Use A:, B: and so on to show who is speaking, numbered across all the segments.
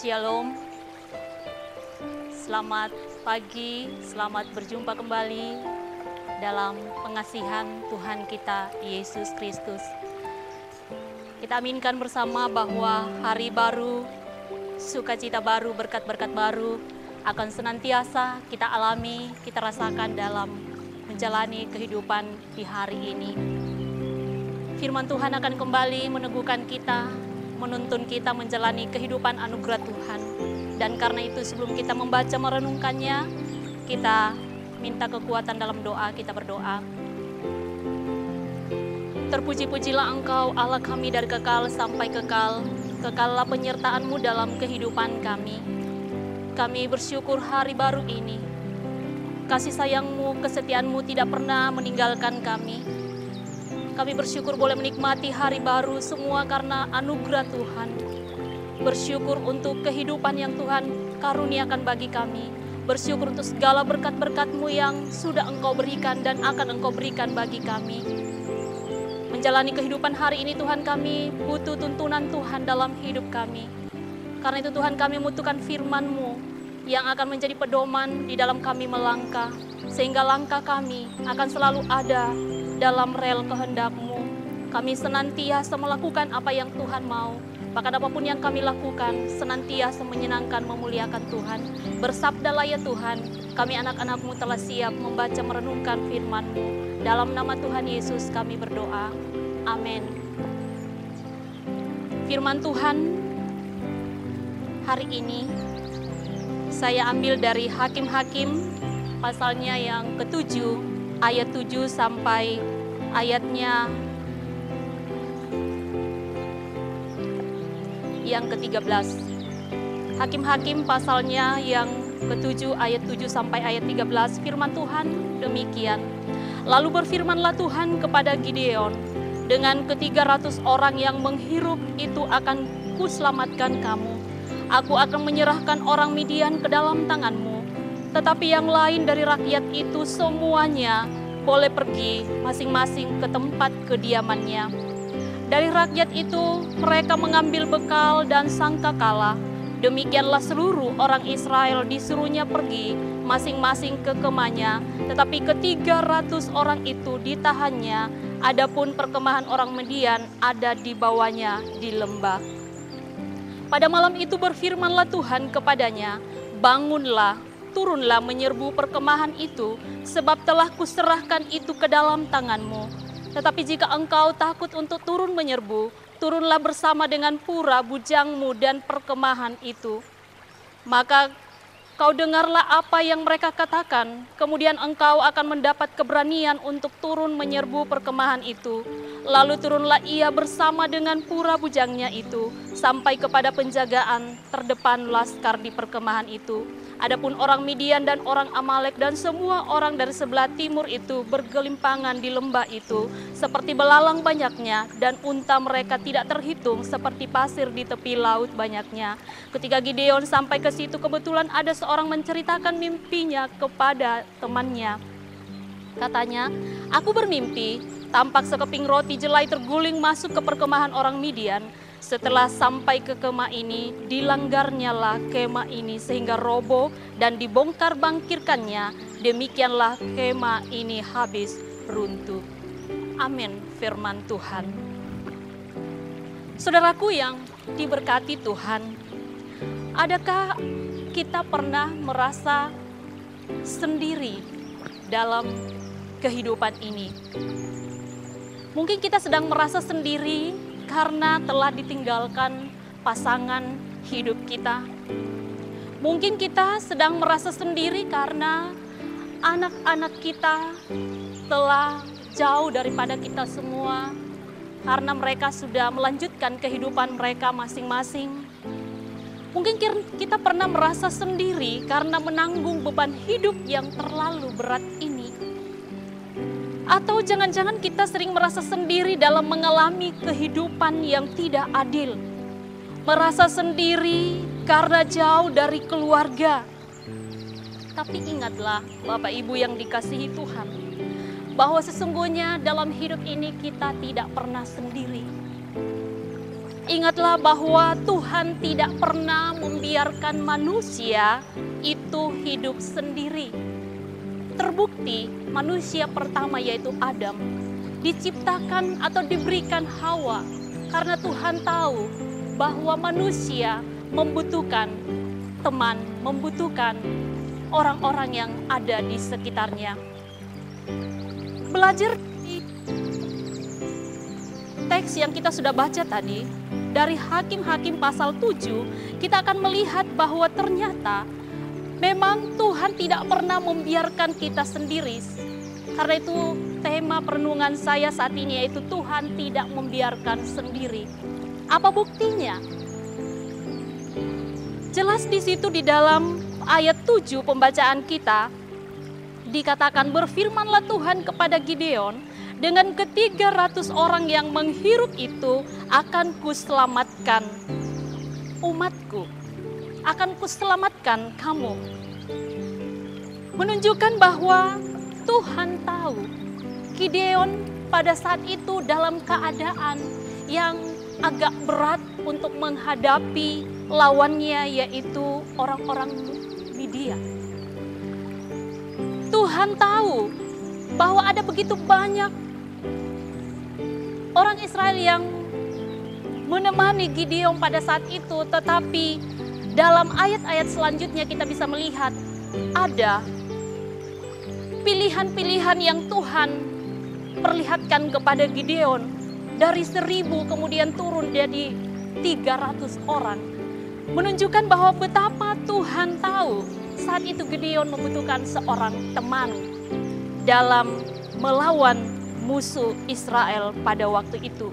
A: Shalom, selamat pagi, selamat berjumpa kembali dalam pengasihan Tuhan kita Yesus Kristus. Kita aminkan bersama bahwa hari baru, sukacita baru, berkat-berkat baru akan senantiasa kita alami, kita rasakan dalam menjalani kehidupan di hari ini. Firman Tuhan akan kembali meneguhkan kita, menuntun kita menjalani kehidupan anugerah Tuhan. Dan karena itu sebelum kita membaca merenungkannya, kita minta kekuatan dalam doa, kita berdoa. Terpuji-pujilah Engkau Allah kami dari kekal sampai kekal, kekallah penyertaan-Mu dalam kehidupan kami. Kami bersyukur hari baru ini, kasih sayang-Mu, kesetiaan-Mu tidak pernah meninggalkan kami. Kami bersyukur boleh menikmati hari baru semua karena anugerah Tuhan. Bersyukur untuk kehidupan yang Tuhan karuniakan bagi kami. Bersyukur untuk segala berkat-berkat-Mu yang sudah Engkau berikan dan akan Engkau berikan bagi kami. Menjalani kehidupan hari ini Tuhan, kami butuh tuntunan Tuhan dalam hidup kami. Karena itu Tuhan, kami membutuhkan firman-Mu yang akan menjadi pedoman di dalam kami melangkah. Sehingga langkah kami akan selalu ada dalam rel kehendak-Mu. Kami senantiasa melakukan apa yang Tuhan mau. Bahkan apapun yang kami lakukan, senantiasa menyenangkan, memuliakan Tuhan. Bersabdalah ya Tuhan, kami anak-anak-Mu telah siap membaca merenungkan firman-Mu. Dalam nama Tuhan Yesus kami berdoa. Amin. Firman Tuhan hari ini saya ambil dari Hakim-Hakim pasalnya yang ke-7, ayat 7 sampai ayatnya yang ke-13. Hakim-Hakim pasalnya yang ke-7 ayat 7 sampai ayat 13. Firman Tuhan demikian. Lalu berfirmanlah Tuhan kepada Gideon, dengan ke-300 orang yang menghirup itu akan kuselamatkan kamu. Aku akan menyerahkan orang Midian ke dalam tanganmu. Tetapi yang lain dari rakyat itu semuanya boleh pergi masing-masing ke tempat kediamannya. Dari rakyat itu mereka mengambil bekal dan sangkakala. Demikianlah seluruh orang Israel disuruhnya pergi masing-masing ke kemahnya. Tetapi ke-300 orang itu ditahannya. Adapun perkemahan orang Midian ada di bawahnya di lembah. Pada malam itu berfirmanlah Tuhan kepadanya, bangunlah, turunlah menyerbu perkemahan itu, sebab telah kuserahkan itu ke dalam tanganmu. Tetapi jika engkau takut untuk turun menyerbu, turunlah bersama dengan pura bujangmu dan perkemahan itu. Maka kau dengarlah apa yang mereka katakan, kemudian engkau akan mendapat keberanian untuk turun menyerbu perkemahan itu. Lalu turunlah ia bersama dengan pura bujangnya itu, sampai kepada penjagaan terdepan laskar di perkemahan itu. Adapun orang Midian dan orang Amalek dan semua orang dari sebelah timur itu bergelimpangan di lembah itu, seperti belalang banyaknya, dan unta mereka tidak terhitung seperti pasir di tepi laut banyaknya. Ketika Gideon sampai ke situ, kebetulan ada seorang menceritakan mimpinya kepada temannya. Katanya, aku bermimpi, tampak sekeping roti jelai terguling masuk ke perkemahan orang Midian. Setelah sampai ke kemah ini, dilanggarnyalah kemah ini sehingga roboh dan dibongkar bangkirkannya. Demikianlah kemah ini habis runtuh. Amin, firman Tuhan. Saudaraku yang diberkati Tuhan, adakah kita pernah merasa sendiri dalam kehidupan ini? Mungkin kita sedang merasa sendiri karena telah ditinggalkan pasangan hidup kita. Mungkin kita sedang merasa sendiri karena anak-anak kita telah jauh daripada kita semua, karena mereka sudah melanjutkan kehidupan mereka masing-masing. Mungkin kita pernah merasa sendiri karena menanggung beban hidup yang terlalu berat ini. Atau jangan-jangan kita sering merasa sendiri dalam mengalami kehidupan yang tidak adil. Merasa sendiri karena jauh dari keluarga. Tapi ingatlah Bapak Ibu yang dikasihi Tuhan, bahwa sesungguhnya dalam hidup ini kita tidak pernah sendiri. Ingatlah bahwa Tuhan tidak pernah membiarkan manusia itu hidup sendiri. Terbukti manusia pertama yaitu Adam diciptakan atau diberikan Hawa karena Tuhan tahu bahwa manusia membutuhkan teman, membutuhkan orang-orang yang ada di sekitarnya. Belajar di teks yang kita sudah baca tadi, dari Hakim-Hakim pasal 7, kita akan melihat bahwa ternyata memang Tuhan tidak pernah membiarkan kita sendiri. Karena itu tema perenungan saya saat ini yaitu Tuhan tidak membiarkan sendiri. Apa buktinya? Jelas di situ di dalam ayat 7 pembacaan kita dikatakan, berfirmanlah Tuhan kepada Gideon, dengan ke-300 orang yang menghirup itu akan kuselamatkan umatku, akan kuselamatkan kamu. Menunjukkan bahwa Tuhan tahu Gideon pada saat itu dalam keadaan yang agak berat untuk menghadapi lawannya, yaitu orang-orang Midian. Tuhan tahu bahwa ada begitu banyak orang Israel yang menemani Gideon pada saat itu, tetapi dalam ayat-ayat selanjutnya kita bisa melihat ada pilihan-pilihan yang Tuhan perlihatkan kepada Gideon. Dari 1.000 kemudian turun jadi 300 orang. Menunjukkan bahwa betapa Tuhan tahu saat itu Gideon membutuhkan seorang teman dalam melawan musuh Israel pada waktu itu.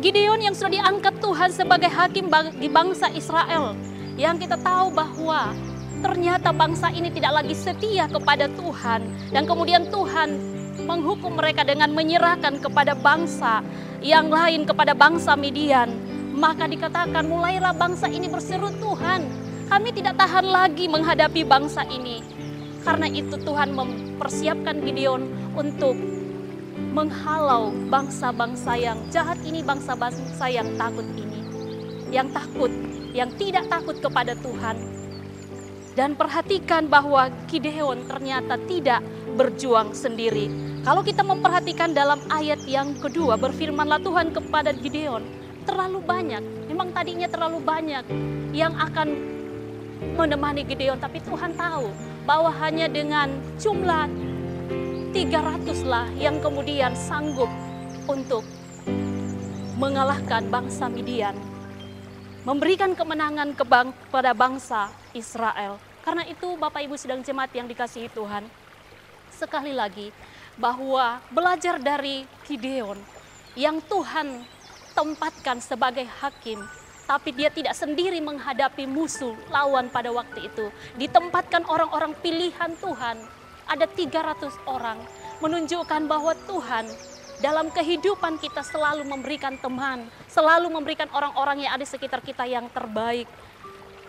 A: Gideon yang sudah diangkat Tuhan sebagai hakim bagi bangsa Israel, yang kita tahu bahwa ternyata bangsa ini tidak lagi setia kepada Tuhan, dan kemudian Tuhan menghukum mereka dengan menyerahkan kepada bangsa yang lain, kepada bangsa Midian. Maka dikatakan mulailah bangsa ini berseru, Tuhan, kami tidak tahan lagi menghadapi bangsa ini. Karena itu Tuhan mempersiapkan Gideon untuk menghalau bangsa-bangsa yang jahat ini, bangsa-bangsa yang takut ini, yang takut, yang tidak takut kepada Tuhan. Dan perhatikan bahwa Gideon ternyata tidak berjuang sendiri. Kalau kita memperhatikan dalam ayat yang kedua, berfirmanlah Tuhan kepada Gideon, terlalu banyak, memang tadinya terlalu banyak yang akan menemani Gideon, tapi Tuhan tahu bahwa hanya dengan jumlah 300 lah yang kemudian sanggup untuk mengalahkan bangsa Midian, memberikan kemenangan kepada bangsa Israel. Karena itu Bapak Ibu sedang jemaat yang dikasihi Tuhan, sekali lagi bahwa belajar dari Gideon yang Tuhan tempatkan sebagai hakim, tapi dia tidak sendiri menghadapi musuh lawan pada waktu itu. Ditempatkan orang-orang pilihan Tuhan, ada 300 orang, menunjukkan bahwa Tuhan dalam kehidupan kita selalu memberikan teman, selalu memberikan orang-orang yang ada di sekitar kita yang terbaik.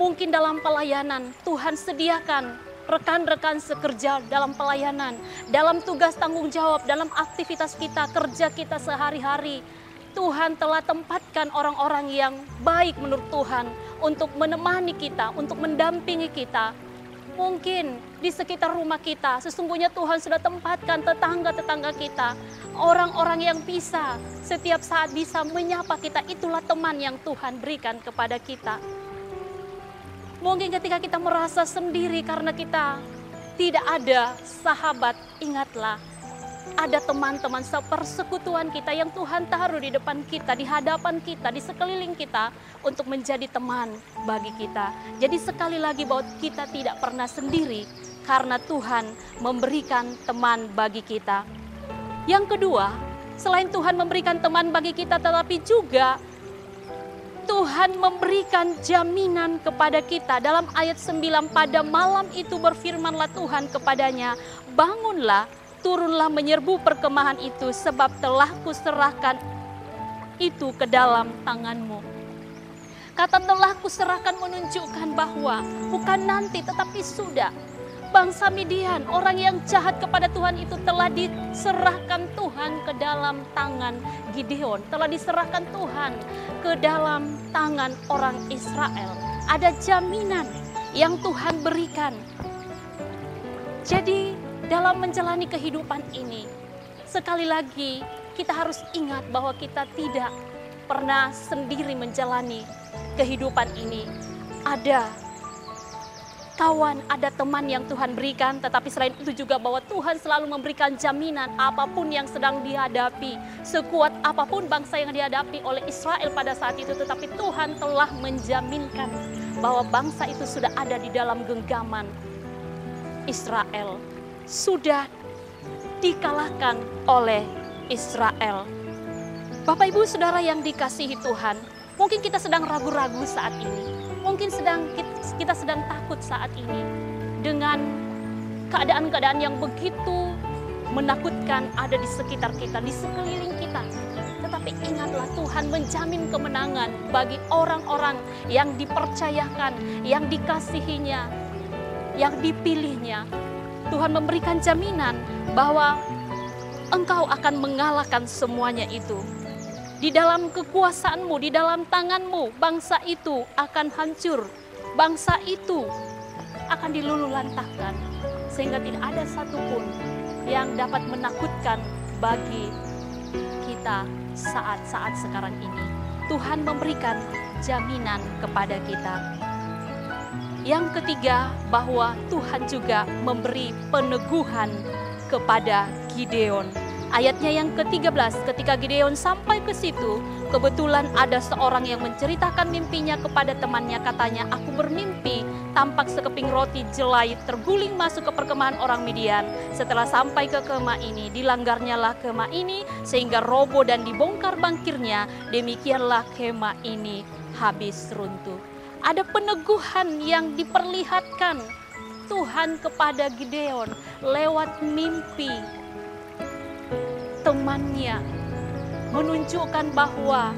A: Mungkin dalam pelayanan, Tuhan sediakan rekan-rekan sekerja dalam pelayanan, dalam tugas tanggung jawab, dalam aktivitas kita, kerja kita sehari-hari. Tuhan telah tempatkan orang-orang yang baik menurut Tuhan untuk menemani kita, untuk mendampingi kita. Mungkin di sekitar rumah kita, sesungguhnya Tuhan sudah tempatkan tetangga-tetangga kita, orang-orang yang bisa setiap saat bisa menyapa kita. Itulah teman yang Tuhan berikan kepada kita. Mungkin ketika kita merasa sendiri karena kita tidak ada sahabat, ingatlah ada teman-teman sepersekutuan kita yang Tuhan taruh di depan kita, di hadapan kita, di sekeliling kita untuk menjadi teman bagi kita. Jadi sekali lagi bahwa kita tidak pernah sendiri karena Tuhan memberikan teman bagi kita. Yang kedua, selain Tuhan memberikan teman bagi kita, tetapi juga Tuhan memberikan jaminan kepada kita. Dalam ayat 9, pada malam itu berfirmanlah Tuhan kepadanya, bangunlah, turunlah menyerbu perkemahan itu, sebab telah kuserahkan itu ke dalam tanganmu. Kata telah kuserahkan menunjukkan bahwa bukan nanti tetapi sudah. bangsa Midian, orang yang jahat kepada Tuhan itu telah diserahkan Tuhan ke dalam tangan Gideon, telah diserahkan Tuhan ke dalam tangan orang Israel. Ada jaminan yang Tuhan berikan. Jadi dalam menjalani kehidupan ini, sekali lagi kita harus ingat bahwa kita tidak pernah sendiri menjalani kehidupan ini. Ada kawan, ada teman yang Tuhan berikan, tetapi selain itu juga bahwa Tuhan selalu memberikan jaminan apapun yang sedang dihadapi, sekuat apapun bangsa yang dihadapi oleh Israel pada saat itu, tetapi Tuhan telah menjaminkan bahwa bangsa itu sudah ada di dalam genggaman Israel, sudah dikalahkan oleh Israel. Bapak Ibu Saudara yang dikasihi Tuhan, mungkin kita sedang ragu-ragu saat ini. Mungkin kita sedang takut saat ini dengan keadaan-keadaan yang begitu menakutkan ada di sekitar kita, di sekeliling kita. Tetapi ingatlah, Tuhan menjamin kemenangan bagi orang-orang yang dipercayakan, yang dikasihinya, yang dipilihnya. Tuhan memberikan jaminan bahwa Engkau akan mengalahkan semuanya itu. Di dalam kekuasaanmu, di dalam tanganmu, bangsa itu akan hancur. Bangsa itu akan diluluhlantahkan. Sehingga tidak ada satupun yang dapat menakutkan bagi kita saat-saat sekarang ini. Tuhan memberikan jaminan kepada kita. Yang ketiga, bahwa Tuhan juga memberi peneguhan kepada Gideon. Ayatnya yang ke-13, ketika Gideon sampai ke situ, kebetulan ada seorang yang menceritakan mimpinya kepada temannya. Katanya, aku bermimpi tampak sekeping roti jelai terguling masuk ke perkemahan orang Midian. Setelah sampai ke kemah ini, dilanggarnyalah kemah ini sehingga roboh dan dibongkar bangkirnya. Demikianlah kemah ini habis runtuh. Ada peneguhan yang diperlihatkan Tuhan kepada Gideon lewat mimpi temannya, menunjukkan bahwa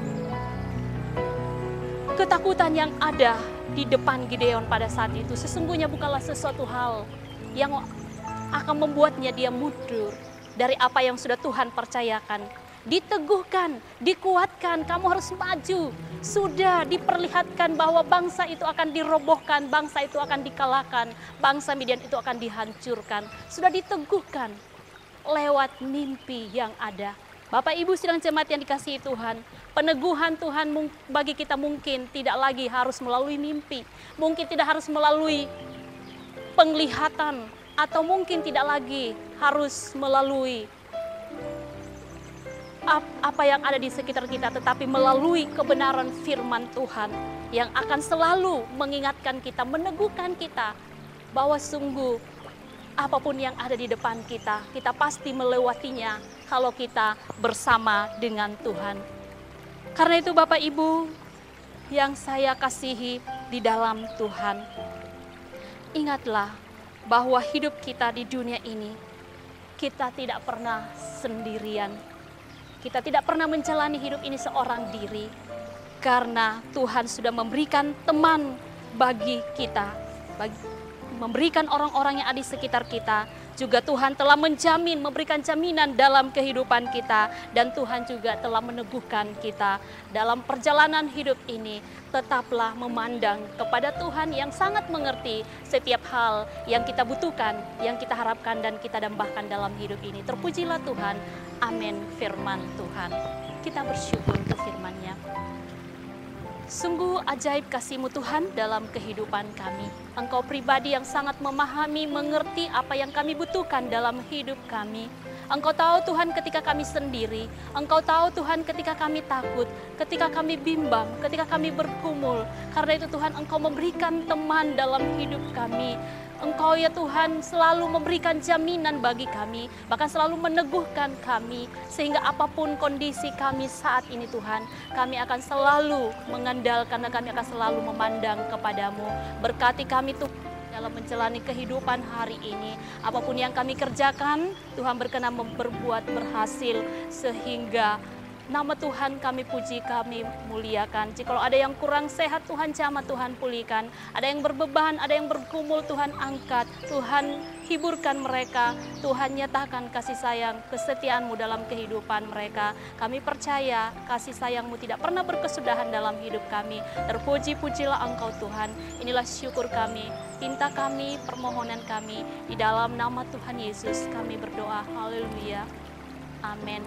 A: ketakutan yang ada di depan Gideon pada saat itu sesungguhnya bukanlah sesuatu hal yang akan membuatnya dia mundur dari apa yang sudah Tuhan percayakan. Diteguhkan, dikuatkan, kamu harus maju. Sudah diperlihatkan bahwa bangsa itu akan dirobohkan, bangsa itu akan dikalahkan, bangsa Midian itu akan dihancurkan. Sudah diteguhkan lewat mimpi yang ada. Bapak Ibu sidang jemaat yang dikasihi Tuhan, peneguhan Tuhan bagi kita mungkin tidak lagi harus melalui mimpi, mungkin tidak harus melalui penglihatan, atau mungkin tidak lagi harus melalui apa yang ada di sekitar kita, tetapi melalui kebenaran firman Tuhan yang akan selalu mengingatkan kita, meneguhkan kita bahwa sungguh apapun yang ada di depan kita, kita pasti melewatinya kalau kita bersama dengan Tuhan. Karena itu Bapak Ibu yang saya kasihi di dalam Tuhan, ingatlah bahwa hidup kita di dunia ini, kita tidak pernah sendirian. Kita tidak pernah menjalani hidup ini seorang diri, karena Tuhan sudah memberikan teman bagi kita, memberikan orang-orang yang ada di sekitar kita. Juga Tuhan telah menjamin, memberikan jaminan dalam kehidupan kita. Dan Tuhan juga telah meneguhkan kita dalam perjalanan hidup ini. Tetaplah memandang kepada Tuhan yang sangat mengerti setiap hal yang kita butuhkan, yang kita harapkan dan kita dambahkan dalam hidup ini. Terpujilah Tuhan. Amin firman Tuhan. Kita bersyukur untuk firman-Nya. Sungguh ajaib kasih-Mu Tuhan dalam kehidupan kami. Engkau pribadi yang sangat memahami, mengerti apa yang kami butuhkan dalam hidup kami. Engkau tahu Tuhan ketika kami sendiri. Engkau tahu Tuhan ketika kami takut, ketika kami bimbang, ketika kami bergumul. Karena itu Tuhan, Engkau memberikan teman dalam hidup kami. Engkau ya Tuhan selalu memberikan jaminan bagi kami, bahkan selalu meneguhkan kami, sehingga apapun kondisi kami saat ini Tuhan, kami akan selalu mengandalkan dan kami akan selalu memandang kepadamu. Berkati kami Tuhan dalam menjalani kehidupan hari ini. Apapun yang kami kerjakan, Tuhan berkenan berbuat berhasil, sehingga Nama Tuhan kami puji, kami muliakan. Jikalau ada yang kurang sehat, Tuhan jamah, Tuhan pulihkan. Ada yang berbeban, ada yang bergumul, Tuhan angkat. Tuhan hiburkan mereka. Tuhan nyatakan kasih sayang, kesetiaan-Mu dalam kehidupan mereka. Kami percaya kasih sayang-Mu tidak pernah berkesudahan dalam hidup kami. Terpuji-pujilah Engkau Tuhan. Inilah syukur kami, pinta kami, permohonan kami. Di dalam nama Tuhan Yesus kami berdoa. Haleluya. Amin.